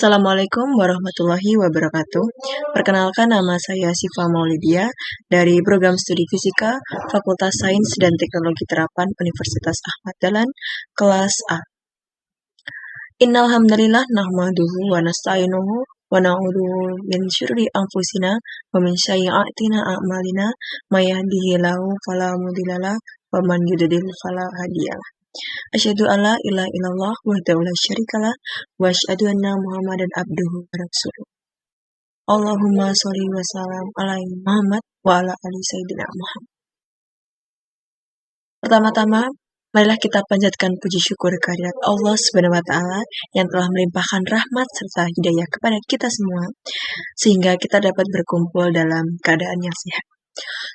Assalamualaikum warahmatullahi wabarakatuh. Perkenalkan, nama saya Siva Maulidia dari Program Studi Fisika Fakultas Sains dan Teknologi Terapan Universitas Ahmad Dahlan, kelas A. Innal hamdalillah nahmaduhu wa nasta'inuhu wa na'udzu min syururi anfusina wa min sayyi'ati a'malina may yahdihillahu fala mudhillalah wa man yudlil fala hadiyalah. Asyhadu alla ilaha illallah wahdahu la syarikalah wa asyhadu anna Muhammadan abduhu wa rasuluh. Allahumma sholli wa sallam ala Muhammad wa ala ali sayyidina Muhammad. Pertama-tama, marilah kita panjatkan puji syukur kehadirat Allah Subhanahu wa taala yang telah melimpahkan rahmat serta hidayah kepada kita semua sehingga kita dapat berkumpul dalam keadaan yang sehat.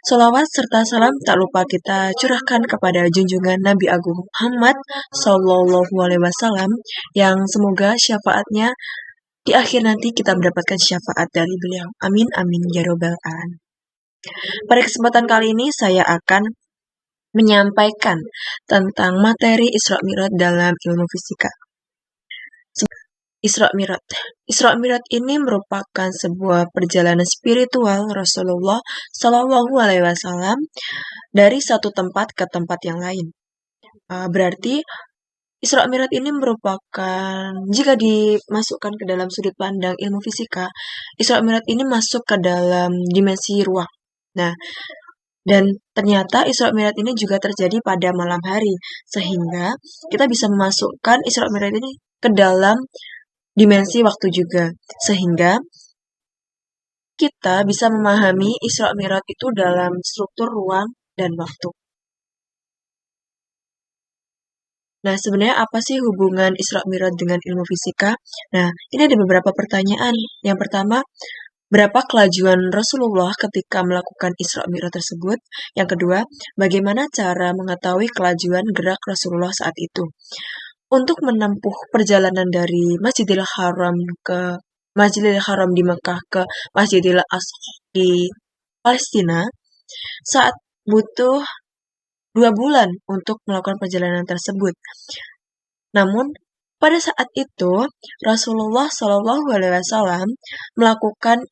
Sholawat serta salam tak lupa kita curahkan kepada junjungan Nabi Agung Muhammad Sallallahu Alaihi Wasallam yang semoga syafaatnya di akhir nanti kita mendapatkan syafaat dari beliau. Amin amin ya robbal alamin. Pada kesempatan kali ini saya akan menyampaikan tentang materi Isra Mi'raj dalam ilmu fisika. Isra Mi'raj. Isra Mi'raj ini merupakan sebuah perjalanan spiritual Rasulullah Shallallahu Alaihi Wasallam dari satu tempat ke tempat yang lain. Berarti Isra Mi'raj ini merupakan, jika dimasukkan ke dalam sudut pandang ilmu fisika, Isra Mi'raj ini masuk ke dalam dimensi ruang. Nah, dan ternyata Isra Mi'raj ini juga terjadi pada malam hari, sehingga kita bisa memasukkan Isra Mi'raj ini ke dalam dimensi waktu juga, sehingga kita bisa memahami Isra Mi'raj itu dalam struktur ruang dan waktu. Nah, sebenarnya apa sih hubungan Isra Mi'raj dengan ilmu fisika? Nah, ini ada beberapa pertanyaan. Yang pertama, berapa kelajuan Rasulullah ketika melakukan Isra Mi'raj tersebut? Yang kedua, bagaimana cara mengetahui kelajuan gerak Rasulullah saat itu? Untuk menempuh perjalanan dari Masjidil Haram di Mekah ke Masjidil Aqsa di Palestina, saat butuh 2 bulan untuk melakukan perjalanan tersebut. Namun, pada saat itu Rasulullah Shallallahu Alaihi Wasallam melakukan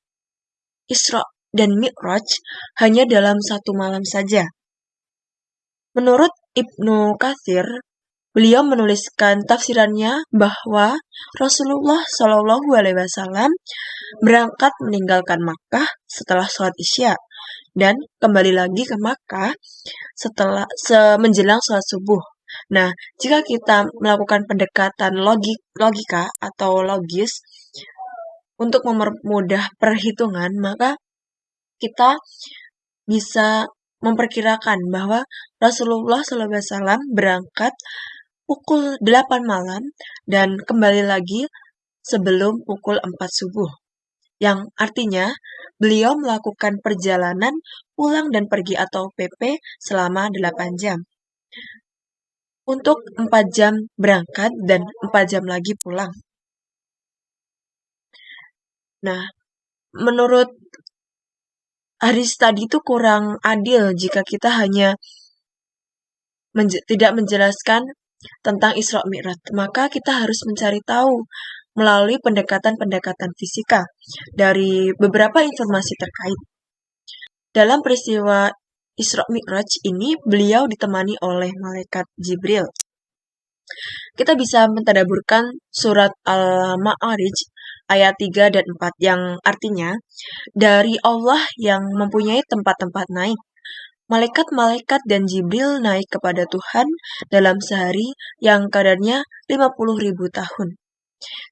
Isra dan Mi'raj hanya dalam 1 malam saja. Menurut Ibnu Katsir, beliau menuliskan tafsirannya bahwa Rasulullah Shallallahu Alaihi Wasallam berangkat meninggalkan Makkah setelah sholat Isya dan kembali lagi ke Makkah setelah menjelang sholat subuh. Nah, jika kita melakukan pendekatan logika atau logis untuk mempermudah perhitungan, maka kita bisa memperkirakan bahwa Rasulullah SAW berangkat pukul 8 malam dan kembali lagi sebelum pukul 4 subuh. Yang artinya beliau melakukan perjalanan pulang dan pergi atau PP selama 8 jam. Untuk 4 jam berangkat dan 4 jam lagi pulang. Nah, menurut hadis tadi itu kurang adil jika kita hanya tidak menjelaskan tentang Isra Mi'raj. Maka kita harus mencari tahu melalui pendekatan-pendekatan fisika dari beberapa informasi terkait. Dalam peristiwa Isra Mi'raj ini, beliau ditemani oleh malaikat Jibril. Kita bisa mentadaburkan surat Al-Ma'arij ayat 3 dan 4 yang artinya, dari Allah yang mempunyai tempat-tempat naik. Malaikat-malaikat dan Jibril naik kepada Tuhan dalam sehari yang kadarnya 50.000 tahun.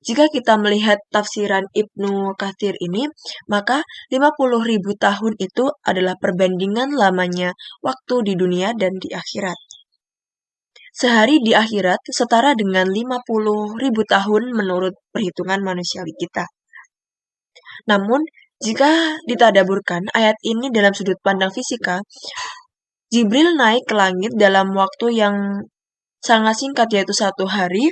Jika kita melihat tafsiran Ibnu Katsir ini, maka 50.000 tahun itu adalah perbandingan lamanya waktu di dunia dan di akhirat. Sehari di akhirat setara dengan 50.000 tahun menurut perhitungan manusiawi kita. Namun, jika ditadaburkan ayat ini dalam sudut pandang fisika, Jibril naik ke langit dalam waktu yang sangat singkat, yaitu 1 hari,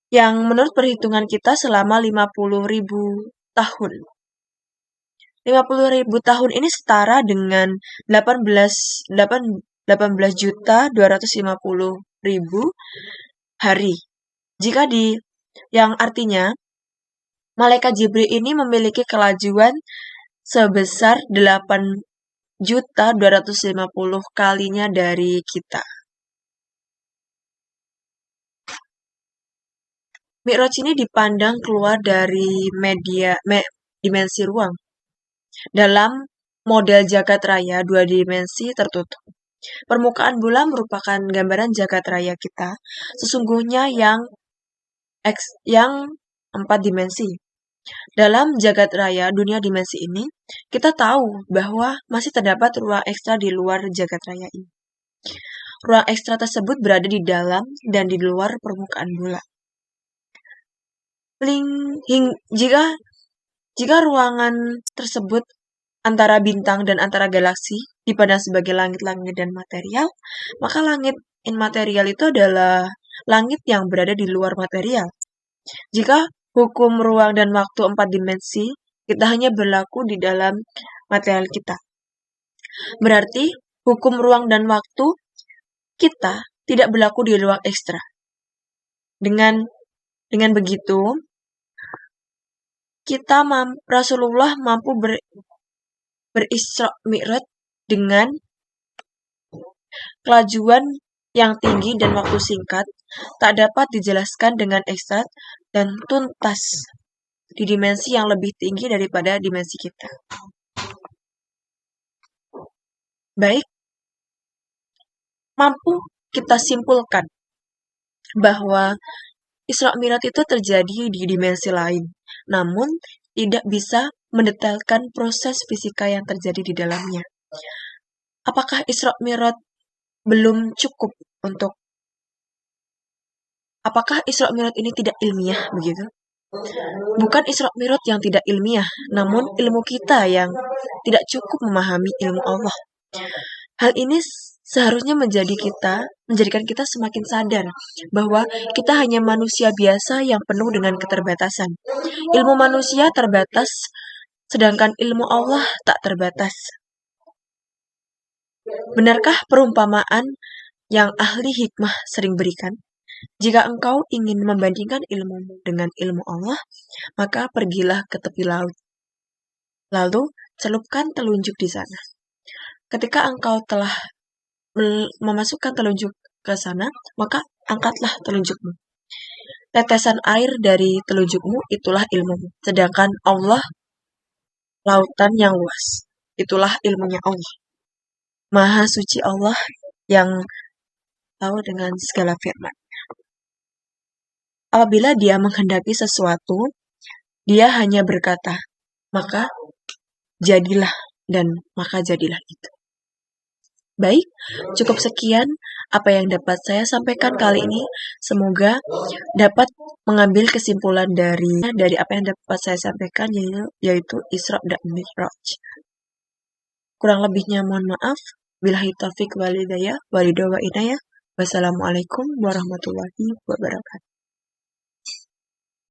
yang menurut perhitungan kita selama 50.000 tahun. 50.000 tahun ini setara dengan 18.250.000 hari. Yang artinya Malaikat Jibril ini memiliki kelajuan sebesar 8.250 kalinya dari kita. Mi'raj ini dipandang keluar dari dimensi ruang dalam model jagat raya 2 dimensi tertutup. Permukaan bulan merupakan gambaran jagat raya kita, sesungguhnya yang 4 dimensi. Dalam jagat raya dunia dimensi ini, kita tahu bahwa masih terdapat ruang ekstra di luar jagat raya ini. Ruang ekstra tersebut berada di dalam dan di luar permukaan bulan. Jika ruangan tersebut antara bintang dan antara galaksi dipandang sebagai langit-langit dan material, maka langit immaterial itu adalah langit yang berada di luar material. Jika hukum ruang dan waktu 4 dimensi, kita hanya berlaku di dalam material kita. Berarti hukum ruang dan waktu kita tidak berlaku di ruang ekstra. Dengan begitu, Rasulullah mampu berisra mi'raj dengan kelajuan yang tinggi dan waktu singkat, tak dapat dijelaskan dengan eksakt dan tuntas di dimensi yang lebih tinggi daripada dimensi kita. Baik, mampu kita simpulkan bahwa Isra Mi'raj itu terjadi di dimensi lain, namun tidak bisa mendetailkan proses fisika yang terjadi di dalamnya. Apakah Isra Mi'raj belum cukup apakah Isra Mi'raj ini tidak ilmiah begitu? Bukan Isra Mi'raj yang tidak ilmiah, namun ilmu kita yang tidak cukup memahami ilmu Allah. Hal ini seharusnya menjadikan kita semakin sadar bahwa kita hanya manusia biasa yang penuh dengan keterbatasan. Ilmu manusia terbatas, sedangkan ilmu Allah tak terbatas. Benarkah perumpamaan yang ahli hikmah sering berikan? Jika engkau ingin membandingkan ilmumu dengan ilmu Allah, maka pergilah ke tepi laut. Lalu celupkan telunjuk di sana. Ketika engkau telah memasukkan telunjuk ke sana, maka angkatlah telunjukmu. Tetesan air dari telunjukmu itulah ilmumu. Sedangkan Allah, lautan yang luas. Itulah ilmunya Allah. Maha suci Allah yang tahu dengan segala firman. Apabila dia menghendaki sesuatu, dia hanya berkata, maka jadilah, dan maka jadilah itu. Baik, cukup sekian apa yang dapat saya sampaikan kali ini. Semoga dapat mengambil kesimpulan dari apa yang dapat saya sampaikan, yaitu Isra dan Mi'raj. Kurang lebihnya mohon maaf. Billahi taufiq wal hidayah, walidaw wa inayah. Wassalamualaikum warahmatullahi wabarakatuh.